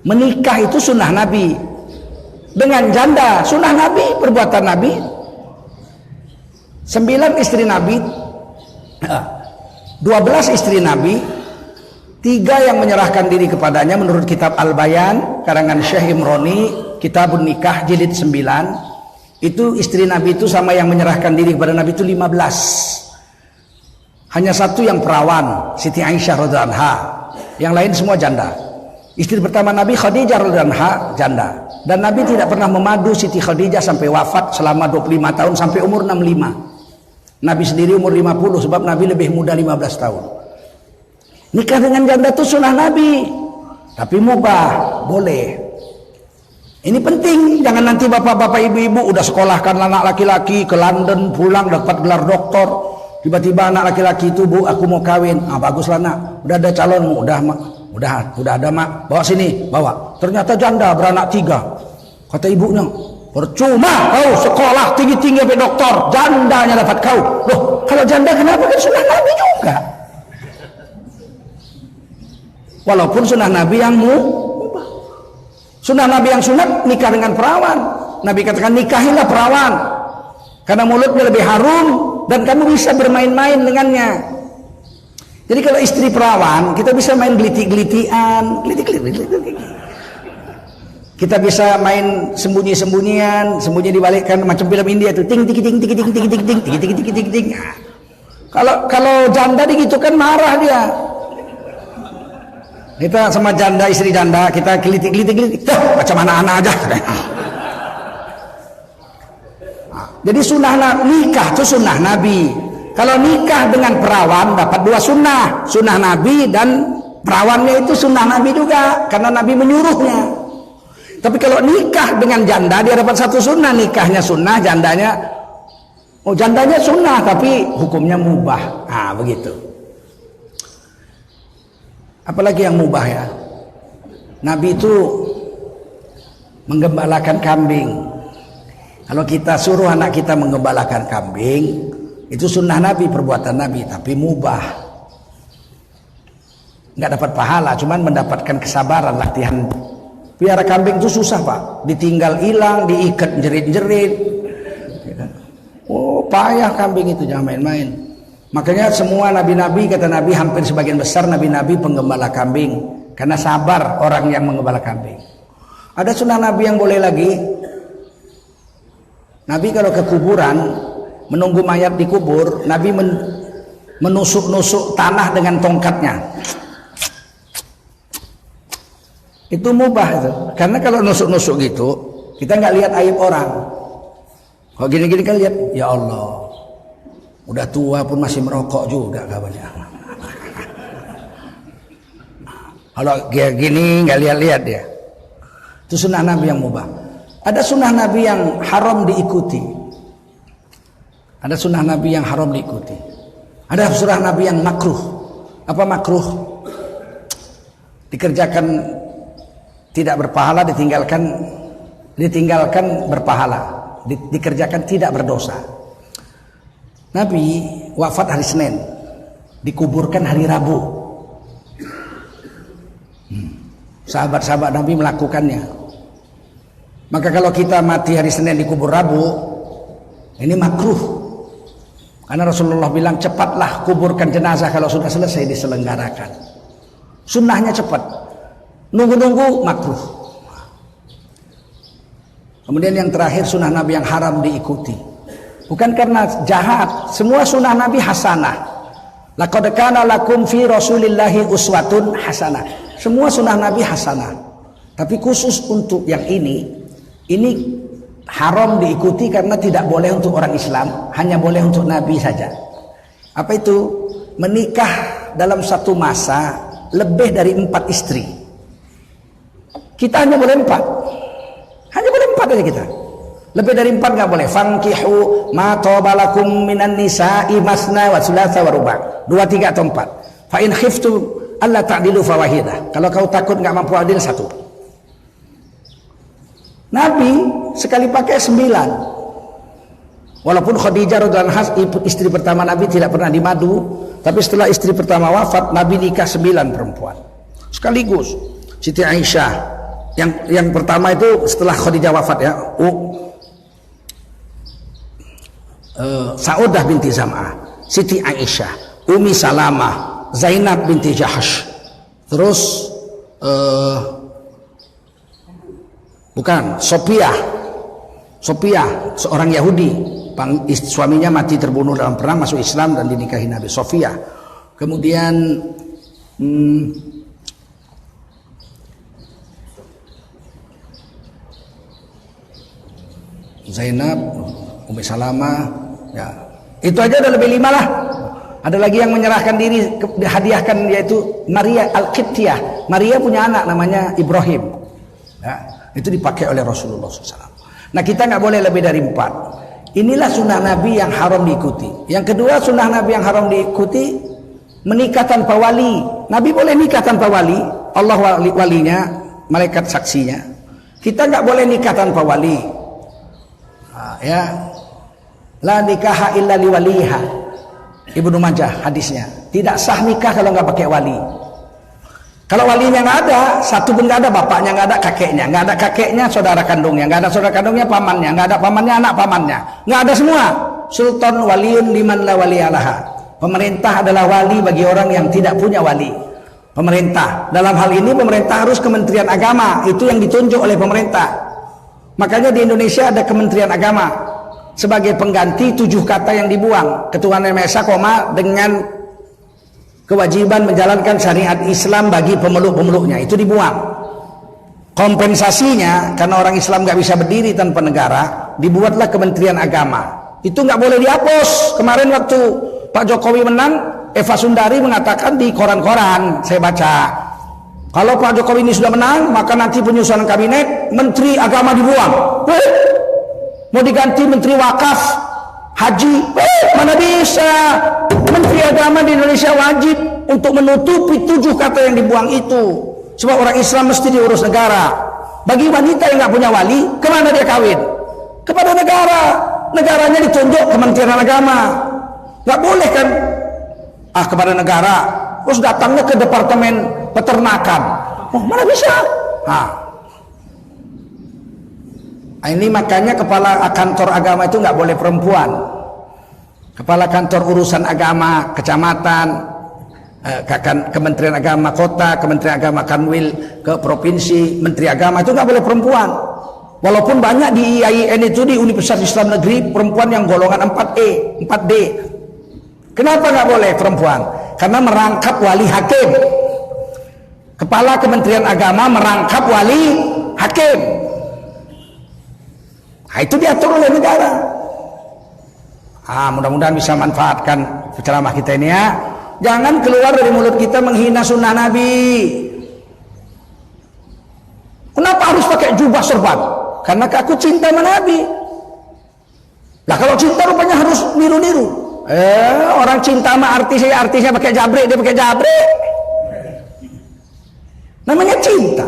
Menikah itu sunnah Nabi. Dengan janda, sunnah Nabi, perbuatan Nabi. 9 istri Nabi, 12 istri Nabi, 3 yang menyerahkan diri kepadanya menurut kitab Al-Bayan, karangan Syekh Imroni, Kitabun Nikah, jilid 9. Itu istri Nabi itu sama yang menyerahkan diri kepada Nabi itu 15. Hanya 1 yang perawan, Siti Aisyah radhiyallahu anha. Yang lain semua janda. Istri pertama Nabi Khadijah radhiyallahu anha janda. Dan Nabi tidak pernah memadu Siti Khadijah sampai wafat selama 25 tahun sampai umur 65. Nabi sendiri umur 50 sebab Nabi lebih muda 15 tahun. Nikah dengan janda itu sunnah Nabi. Tapi mubah, boleh. Ini penting, jangan nanti bapak-bapak ibu-ibu udah sekolahkan anak laki-laki ke London, pulang dapat gelar doktor, tiba-tiba anak laki-laki itu, "Bu, aku mau kawin." "Ah, baguslah nak, udah ada calonmu." Udah ada mak, bawa sini, bawa. Ternyata janda beranak 3. Kata ibunya, "Percuma kau sekolah tinggi-tinggi sampai doktor, jandanya dapat kau." Loh, kalau janda kenapa? Kan sunnah Nabi juga. Walaupun sunnah Nabi yang mubah. Sunnah Nabi yang sunat nikah dengan perawan. Nabi katakan nikahilah perawan, karena mulutnya lebih harum dan kamu bisa bermain-main dengannya. Jadi kalau istri perawan kita bisa main gelitik-gelitian, kita bisa main sembunyi-sembunyian, sembunyi dibalikkan macam film India itu, ting ting ting ting ting ting ting ting ting ting ting ting. Kalau janda begitu kan marah dia. Kita sama janda, istri janda, kita gelitik-gelitik, macam anak-anak aja. Jadi sunnah nikah itu sunnah Nabi. Kalau nikah dengan perawan dapat 2 sunnah, sunnah Nabi dan perawannya itu sunnah Nabi juga, karena Nabi menyuruhnya. Tapi kalau nikah dengan janda dia dapat 1 sunnah, nikahnya sunnah, jandanya sunnah tapi hukumnya mubah. Ah, begitu. Apalagi yang mubah ya, Nabi itu menggembalakan kambing. Kalau kita suruh anak kita menggembalakan kambing, itu sunnah Nabi, perbuatan Nabi, tapi mubah. Nggak dapat pahala, cuman mendapatkan kesabaran, latihan. Piara kambing itu susah Pak, ditinggal hilang, diikat jerit-jerit. Oh, payah kambing itu, jangan main-main. Makanya semua nabi-nabi, kata Nabi, hampir sebagian besar nabi-nabi penggembala kambing, karena sabar orang yang menggembala kambing. Ada sunnah Nabi yang boleh lagi. Nabi kalau ke kuburan menunggu mayat dikubur, Nabi menusuk-nusuk tanah dengan tongkatnya. Itu mubah itu. Karena kalau nusuk-nusuk gitu, kita nggak lihat aib orang. Kalau gini-gini kan lihat, ya Allah, udah tua pun masih merokok juga kabarnya. Kalau kayak gini nggak lihat-lihat dia. Itu sunnah Nabi yang mubah. Ada sunnah Nabi yang haram diikuti. Ada sunnah Nabi yang haram diikuti. Ada sunnah Nabi yang makruh. Apa makruh? Dikerjakan tidak berpahala, ditinggalkan berpahala. Dikerjakan tidak berdosa. Nabi wafat hari Senin, dikuburkan hari Rabu. Sahabat-sahabat Nabi melakukannya. Maka kalau kita mati hari Senin dikubur Rabu, ini makruh. Karena Rasulullah bilang cepatlah kuburkan jenazah kalau sudah selesai diselenggarakan. Sunnahnya cepat. Nunggu-nunggu makruh. Kemudian yang terakhir sunnah Nabi yang haram diikuti. Bukan karena jahat, semua sunnah Nabi hasanah. Laqad kana lakum fi Rasulillahi uswatun hasanah. Semua sunnah Nabi hasanah. Tapi khusus untuk yang ini haram diikuti karena tidak boleh untuk orang Islam, hanya boleh untuk Nabi saja. Apa itu? Menikah dalam satu masa lebih dari 4 istri. Kita hanya boleh 4. Hanya boleh 4 aja kita. Lebih dari 4 nggak boleh. Fankihu ma tobalakum minan nisa'i masna wa thulatha wa ruba'. 2, 3 atau 4. Fa in khiftum alla ta'dilu fawahidah. Kalau kau takut nggak mampu adil 1. Nabi sekali pakai 9. Walaupun Khadijah radhiyallahu anha istri pertama Nabi tidak pernah dimadu, tapi setelah istri pertama wafat Nabi nikah 9 perempuan sekaligus. Siti Aisyah yang pertama itu setelah Khadijah wafat ya. Saudah binti Zam'ah, Siti Aisyah, Umi Salamah, Zainab binti Jahash, terus Sophia seorang Yahudi, suaminya mati terbunuh dalam perang, masuk Islam dan dinikahi Nabi. Sophia. Kemudian Zainab, Ummi Salamah, ya. Itu aja udah lebih 5 lah. Ada lagi yang menyerahkan diri, dihadiahkan, yaitu Maria Al-Qibtiyah. Maria punya anak namanya Ibrahim. Ya, itu dipakai oleh Rasulullah SAW. Nah, kita nggak boleh lebih dari 4. Inilah sunnah Nabi yang haram diikuti. Yang kedua, sunnah Nabi yang haram diikuti, menikah tanpa wali. Nabi boleh nikah tanpa wali, Allah walinya, malaikat saksinya. Kita nggak boleh nikah tanpa wali. Nah, ya, la nikaha illa liwaliha. Ibnu Majah hadisnya, tidak sah nikah kalau nggak pakai wali. Kalau walinya nggak ada, satu pun nggak ada, bapaknya nggak ada, nggak ada kakeknya, saudara kandungnya, nggak ada saudara kandungnya, pamannya, nggak ada pamannya, anak pamannya, nggak ada semua. Sultan waliyun liman la waliyalaha. Pemerintah adalah wali bagi orang yang tidak punya wali. Pemerintah, dalam hal ini pemerintah harus Kementerian Agama, itu yang ditunjuk oleh pemerintah. Makanya di Indonesia ada Kementerian Agama sebagai pengganti 7 kata yang dibuang. Ketuhanan Yang Maha Esa, dengan kewajiban menjalankan syariat Islam bagi pemeluk-pemeluknya, itu dibuang. Kompensasinya, karena orang Islam nggak bisa berdiri tanpa negara, dibuatlah Kementerian Agama. Itu nggak boleh dihapus. Kemarin waktu Pak Jokowi menang, Eva Sundari mengatakan di koran-koran, saya baca, kalau Pak Jokowi ini sudah menang, maka nanti penyusunan kabinet, Menteri Agama dibuang. Mau diganti Menteri Wakaf, Haji, mana bisa. Menteri Agama di Indonesia wajib untuk menutupi 7 kata yang dibuang itu. Sebab orang Islam mesti diurus negara. Bagi wanita yang nggak punya wali, kemana dia kawin? Kepada negara. Negaranya ditunjuk Kementerian Agama. Nggak boleh kan? Kepada negara. Terus datangnya ke Departemen Peternakan. Oh, mana bisa? Ini makanya kepala kantor agama itu nggak boleh perempuan. Kepala kantor urusan agama kecamatan, Kementerian Agama kota, Kementerian Agama Kanwil ke provinsi, Menteri Agama itu nggak boleh perempuan. Walaupun banyak di IAIN itu, di Universitas Islam Negeri, perempuan yang golongan 4E, 4D. Kenapa nggak boleh perempuan? Karena merangkap wali hakim. Kepala Kementerian Agama merangkap wali hakim. Nah, itu diatur oleh negara. Mudah-mudahan bisa manfaatkan ceramah kita ini ya. Jangan keluar dari mulut kita menghina sunnah Nabi. Kenapa harus pakai jubah serban? Karena aku cinta sama Nabi. Lah kalau cinta rupanya harus niru-niru. Orang cinta sama artisnya pakai jabrek, dia pakai jabrek. Namanya cinta.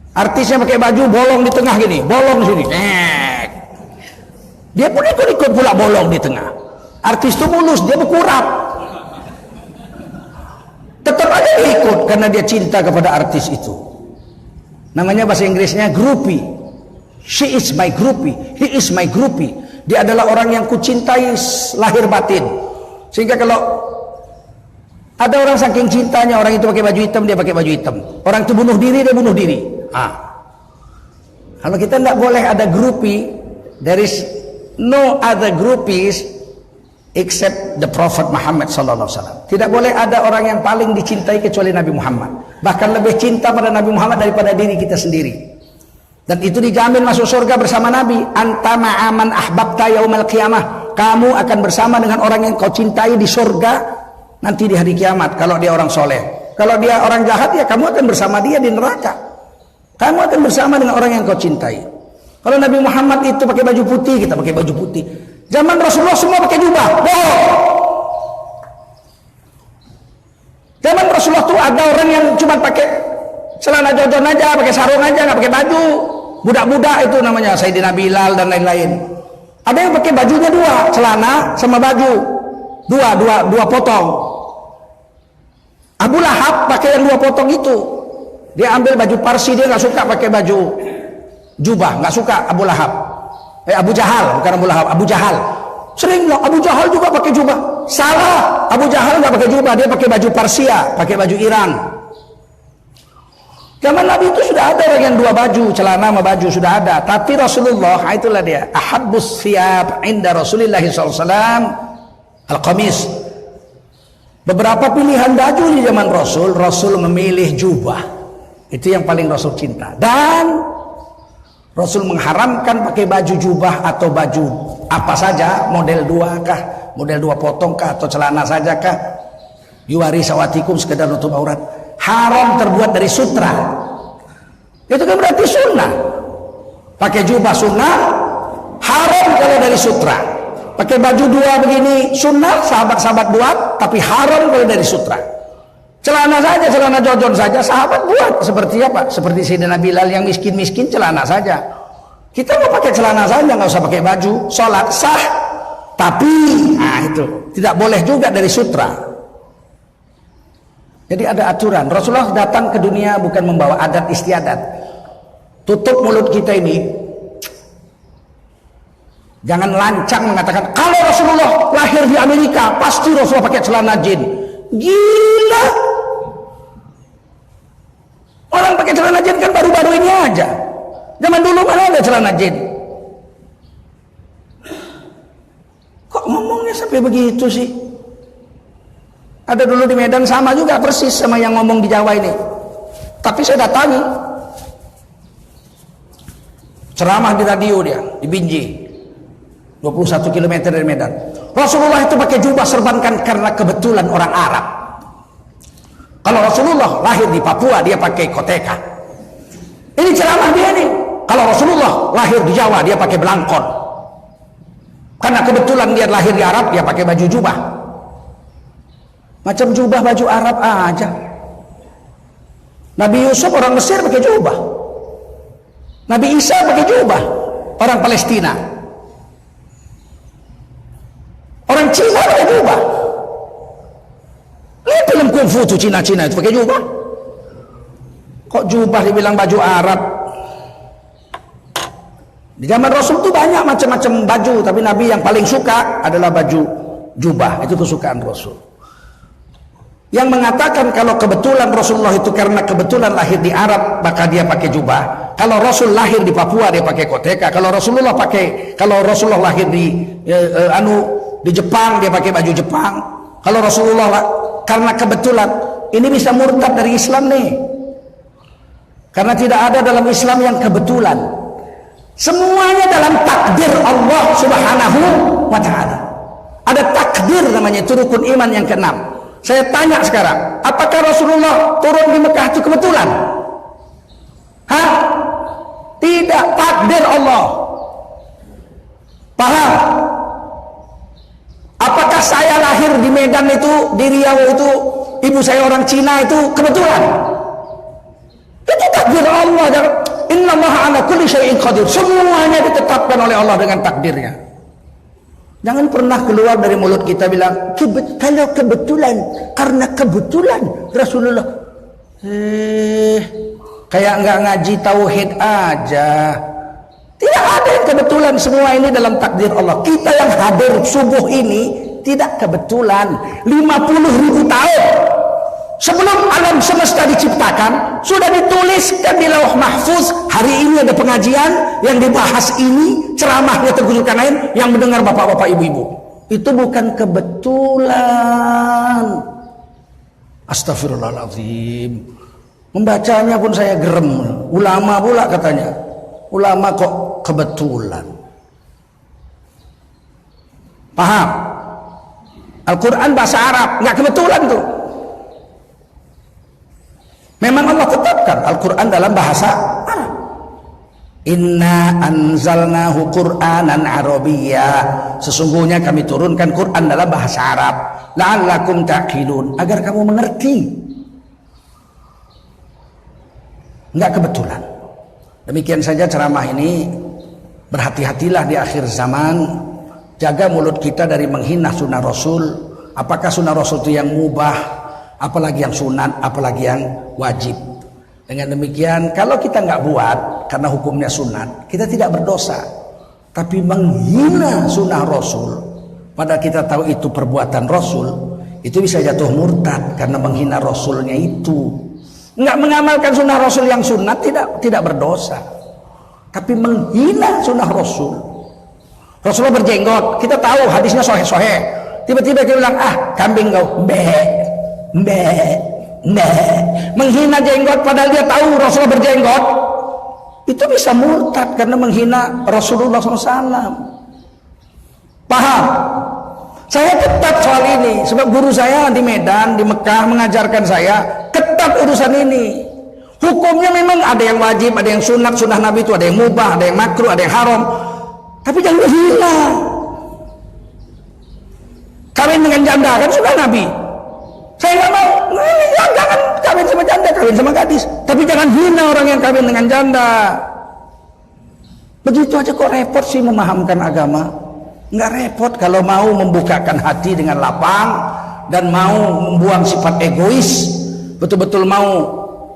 Artisnya pakai baju bolong di tengah gini, bolong di sini. Dia pun ikut pula bolong di tengah. Artis itu mulus, dia berkurap. Tetap aja dia ikut karena dia cinta kepada artis itu. Namanya bahasa Inggrisnya groupie. She is my groupie, he is my groupie. Dia adalah orang yang kucintai lahir batin. Sehingga kalau ada orang saking cintanya, orang itu pakai baju hitam, dia pakai baju hitam. Orang itu bunuh diri, dia bunuh diri. Kalau kita tidak boleh ada groupie, there is no other groupies except the Prophet Muhammad sallallahu alaihi wasallam. Tidak boleh ada orang yang paling dicintai kecuali Nabi Muhammad. Bahkan lebih cinta pada Nabi Muhammad daripada diri kita sendiri. Dan itu dijamin masuk surga bersama Nabi. Anta ma'aman ahbabta yaumal qiyamah. Kamu akan bersama dengan orang yang kau cintai di surga nanti di hari kiamat kalau dia orang soleh. Kalau dia orang jahat, ya kamu akan bersama dia di neraka. Kamu akan bersama dengan orang yang kau cintai. Kalau Nabi Muhammad itu pakai baju putih, kita pakai baju putih. Zaman Rasulullah semua pakai jubah. Zaman Rasulullah tuh ada orang yang cuma pakai celana jojon aja, pakai sarung aja, nggak pakai baju. Budak-budak itu namanya Sayyidina Bilal dan lain-lain. Ada yang pakai bajunya 2, celana sama baju. Dua potong. Abu Lahab pakai yang 2 potong itu. Dia ambil baju Parsi, dia nggak suka pakai baju jubah, nggak suka Abu Lahab. Abu Jahal, bukan Abu Lahab, Abu Jahal. Sering loh, Abu Jahal juga pakai jubah. Salah, Abu Jahal nggak pakai jubah, dia pakai baju Persia, pakai baju Iran. Zaman Nabi itu sudah ada yang 2 baju, celana sama baju sudah ada. Tapi Rasulullah, itulah dia, ahabbus thiyab inda Rasulillah SAW al-qamis. Beberapa pilihan baju di zaman Rasul memilih jubah. Itu yang paling Rasul cinta. Dan Rasul mengharamkan pakai baju jubah atau baju apa saja, model 2 kah, model 2 potong kah, atau celana saja kah, yuwari sawatikum, sekedar nutup aurat, haram terbuat dari sutra. Itu kan berarti sunnah. Pakai jubah sunnah, haram kalau dari sutra. Pakai baju 2 begini sunnah, sahabat-sahabat buat, tapi haram kalau dari sutra. Celana saja, celana jojon saja sahabat buat. Seperti apa? Seperti Sayyidina Bilal yang miskin-miskin, celana saja. Kita mau pakai celana saja, nggak usah pakai baju. Sholat sah, tapi itu tidak boleh juga dari sutra. Jadi ada aturan. Rasulullah datang ke dunia bukan membawa adat istiadat. Tutup mulut kita ini. Jangan lancang mengatakan kalau Rasulullah lahir di Amerika pasti Rasulullah pakai celana jin. Gila. Orang pakai celana jin kan baru-baru ini aja. Zaman dulu mana ada celana jin? Kok ngomongnya sampai begitu sih? Ada dulu di Medan sama juga persis sama yang ngomong di Jawa ini. Tapi saya datangi. Ceramah di radio dia, di Binjai. 21 km dari Medan. Rasulullah itu pakai jubah serbankan karena kebetulan orang Arab. Kalau Rasulullah lahir di Papua dia pakai koteka. Ini ceramah dia nih. Kalau Rasulullah lahir di Jawa dia pakai belangkon. Karena kebetulan dia lahir di Arab dia pakai baju jubah. Macam jubah baju Arab aja. Nabi Yusuf orang Mesir pakai jubah. Nabi Isa pakai jubah. Orang Palestina. Orang Cina pakai jubah. Lihat film kungfu tuh Cina-Cina itu pakai jubah. Kok jubah dibilang baju Arab? Di zaman Rasul tuh banyak macam-macam baju, tapi Nabi yang paling suka adalah baju jubah. Itu kesukaan Rasul. Yang mengatakan kalau kebetulan Rasulullah itu karena kebetulan lahir di Arab maka dia pakai jubah. Kalau Rasul lahir di Papua dia pakai koteka. Kalau Rasulullah lahir di Jepang dia pakai baju Jepang. Kalau Rasulullah karena kebetulan ini bisa murtad dari Islam nih. Karena tidak ada dalam Islam yang kebetulan. Semuanya dalam takdir Allah Subhanahu wa taala. Ada takdir namanya, itu rukun iman yang ke-6. Saya tanya sekarang, apakah Rasulullah turun di Mekah itu kebetulan? Hah? Tidak, takdir Allah. Paham? Apakah saya lahir di Medan itu, di Riau itu, ibu saya orang Cina itu kebetulan? Itu takdir Allah. Innallaha ala kulli syai'in qadir. Semuanya ditetapkan oleh Allah dengan takdirnya. Jangan pernah keluar dari mulut kita bilang kalau kebetulan, karena kebetulan Rasulullah kayak nggak ngaji tauhid aja. Tidak ada yang kebetulan, semua ini dalam takdir Allah. Kita yang hadir subuh ini tidak kebetulan. 50.000 tahun sebelum alam semesta diciptakan sudah dituliskan di Lauh Mahfuz. Hari ini ada pengajian yang dibahas ini, ceramahnya tergusurkan lain, yang mendengar bapak-bapak ibu-ibu. Itu bukan kebetulan. Astagfirullahaladzim. Membacanya pun saya gerem. Ulama pula katanya. Ulama kok kebetulan. Paham? Al-Quran bahasa Arab, nggak kebetulan tuh. Memang Allah tetapkan Al-Quran dalam bahasa Arab. Inna anzalnahu Qur'anan Arabiyya. Sesungguhnya kami turunkan Quran dalam bahasa Arab. La'allakum ta'qilun, agar kamu mengerti. Enggak kebetulan. Demikian saja ceramah ini. Berhati-hatilah di akhir zaman. Jaga mulut kita dari menghina sunnah Rasul. Apakah sunnah Rasul itu yang mubah, apalagi yang sunat, apalagi yang wajib. Dengan demikian, kalau kita nggak buat karena hukumnya sunat, kita tidak berdosa. Tapi menghina sunnah Rasul, padahal kita tahu itu perbuatan Rasul, itu bisa jatuh murtad karena menghina Rasulnya itu. Nggak mengamalkan sunnah Rasul yang sunat tidak berdosa. Tapi menghina sunnah Rasul. Rasulullah berjenggot, kita tahu hadisnya sohe-sohe. Tiba-tiba kita bilang, kambing kau, menghina jenggot padahal dia tahu Rasulullah berjenggot. itu bisa murtad karena menghina Rasulullah SAW. Paham? Saya ketat soal ini sebab guru saya di Medan, di Mekah mengajarkan saya ketat urusan ini. Hukumnya memang ada yang wajib, ada yang sunat, sunnah Nabi itu ada yang mubah, ada yang makruh, ada yang haram. Tapi jangan hina. Kawin dengan janda kan sudah Nabi. Saya nggak mau, jangan kawin sama janda, kawin sama gadis. Tapi jangan hina orang yang kawin dengan janda. Begitu aja kok repot sih memahamkan agama. Nggak repot kalau mau membukakan hati dengan lapang dan mau membuang sifat egois, betul-betul mau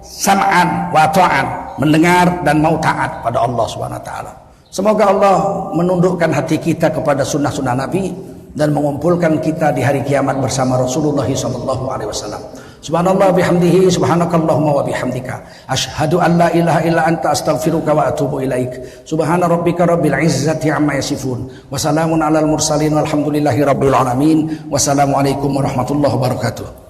sam'an wa ta'an, mendengar dan mau taat pada Allah Subhanahu wa taala. Semoga Allah menundukkan hati kita kepada sunnah-sunnah Nabi dan mengumpulkan kita di hari kiamat bersama Rasulullah SAW. Subhanallah bihamdihi, subhanakallahumma wa bihamdika, asyhadu an la ilaha illa anta, astaghfiruka wa atubu ilaik. Subhana rabbika rabbil izzati amma yasifun, wa salamun alal mursalin, walhamdulillahi rabbil alamin. Wassalamualaikum warahmatullahi wabarakatuh.